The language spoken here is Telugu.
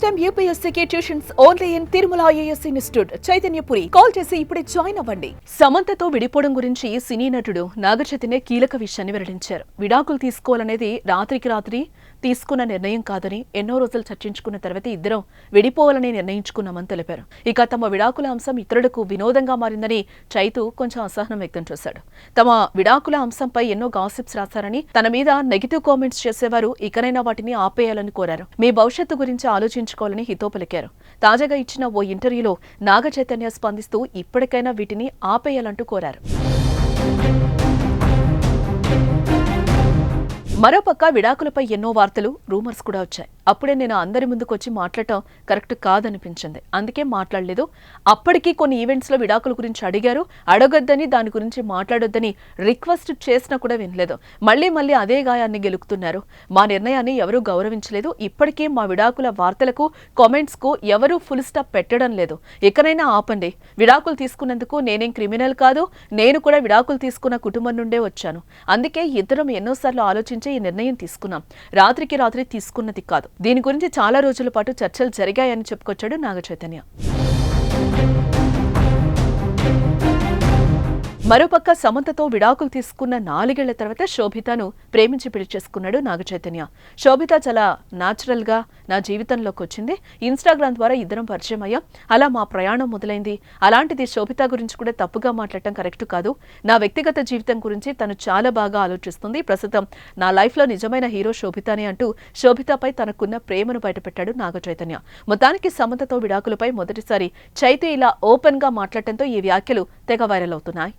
టైమ్ యూపీఎస్సీకి tuitions only in Tirumala IAS institute Chaitanyapuri. Call చేసి ఇప్పుడే జాయిన్ అవ్వండి. సమంతతో విడిపోవడం గురించి సినీ నటుడు నాగచైతన్య కీలక విషయాన్ని వెల్లడించారు. విడాకులు తీసుకోవాలనేది రాత్రికి రాత్రి తీసుకున్న నిర్ణయం కాదని ఎన్నో రోజులు చర్చించుకున్న తర్వాత ఇద్దరం విడిపోవాలని నిర్ణయించుకున్నామని తెలిపారు. ఇక తమ విడాకుల అంశం ఇతరులకు వినోదంగా మారిందని చైతు కొంచెం అసహనం వ్యక్తం చేశాడు. తమ విడాకుల అంశంపై ఎన్నో గాసిప్స్ రాశారని, తన మీద నెగిటివ్ కామెంట్స్ చేసేవారు ఇకనైనా వాటిని ఆపేయాలని కోరారు. మీ భవిష్యత్తు గురించి ఆలోచించుకోవాలని హితో పలికారు. తాజాగా ఇచ్చిన ఓ ఇంటర్వ్యూలో నాగచైతన్య స్పందిస్తూ ఇప్పటికైనా వీటిని ఆపేయాలంటూ కోరారు. మరోపక్క విడాకులపై ఎన్నో వార్తలు, రూమర్స్ కూడా వచ్చాయి. అప్పుడే నేను అందరి ముందుకొచ్చి మాట్లాడటం కరెక్ట్ కాదనిపించింది. అందుకే మాట్లాడలేదు. అప్పటికీ కొన్ని ఈవెంట్స్లో విడాకుల గురించి అడిగారు. అడగొద్దని, దాని గురించి మాట్లాడొద్దని రిక్వెస్ట్ చేసినా కూడా వినలేదు. మళ్ళీ అదే గాయాన్ని గెలుకుతున్నారు. మా నిర్ణయాన్ని ఎవరూ గౌరవించలేదు. ఇప్పటికీ మా విడాకుల వార్తలకు, కామెంట్స్కు ఎవరూ ఫుల్ స్టాప్ పెట్టడం లేదు. ఇకనైనా ఆపండి. విడాకులు తీసుకున్నందుకు నేనేం క్రిమినల్ కాదు. నేను కూడా విడాకులు తీసుకున్న కుటుంబం నుండే వచ్చాను. అందుకే ఇద్దరం ఎన్నోసార్లు ఆలోచించి ఈ నిర్ణయం తీసుకున్నాం. రాత్రికి రాత్రి తీసుకున్నది కాదు. దీని గురించి చాలా రోజుల పాటు చర్చలు జరిగాయని చెప్పుకొచ్చాడు నాగచైతన్య. మరోపక్క సమంతతో విడాకులు తీసుకున్న 4 ఏళ్ల తర్వాత శోభితను ప్రేమించి పెళ్లి చేసుకున్నాడు నాగచైతన్య. శోభిత చాలా న్యాచురల్ గా నా జీవితంలోకి వచ్చింది. ఇన్స్టాగ్రామ్ ద్వారా ఇద్దరం పరిచయం అయ్యాం. అలా మా ప్రయాణం మొదలైంది. అలాంటిది శోభిత గురించి కూడా తప్పుగా మాట్లాడటం కరెక్ట్ కాదు. నా వ్యక్తిగత జీవితం గురించి తను చాలా బాగా ఆలోచిస్తుంది. ప్రస్తుతం నా లైఫ్ లో నిజమైన హీరో శోభితనే అంటూ శోభితపై తనకున్న ప్రేమను బయటపెట్టాడు నాగచైతన్య. మొత్తానికి సమంతతో విడాకులపై మొదటిసారి చైతు ఇలా ఓపెన్ గా మాట్లాడటంతో ఈ వ్యాఖ్యలు తెగ వైరల్ అవుతున్నాయి.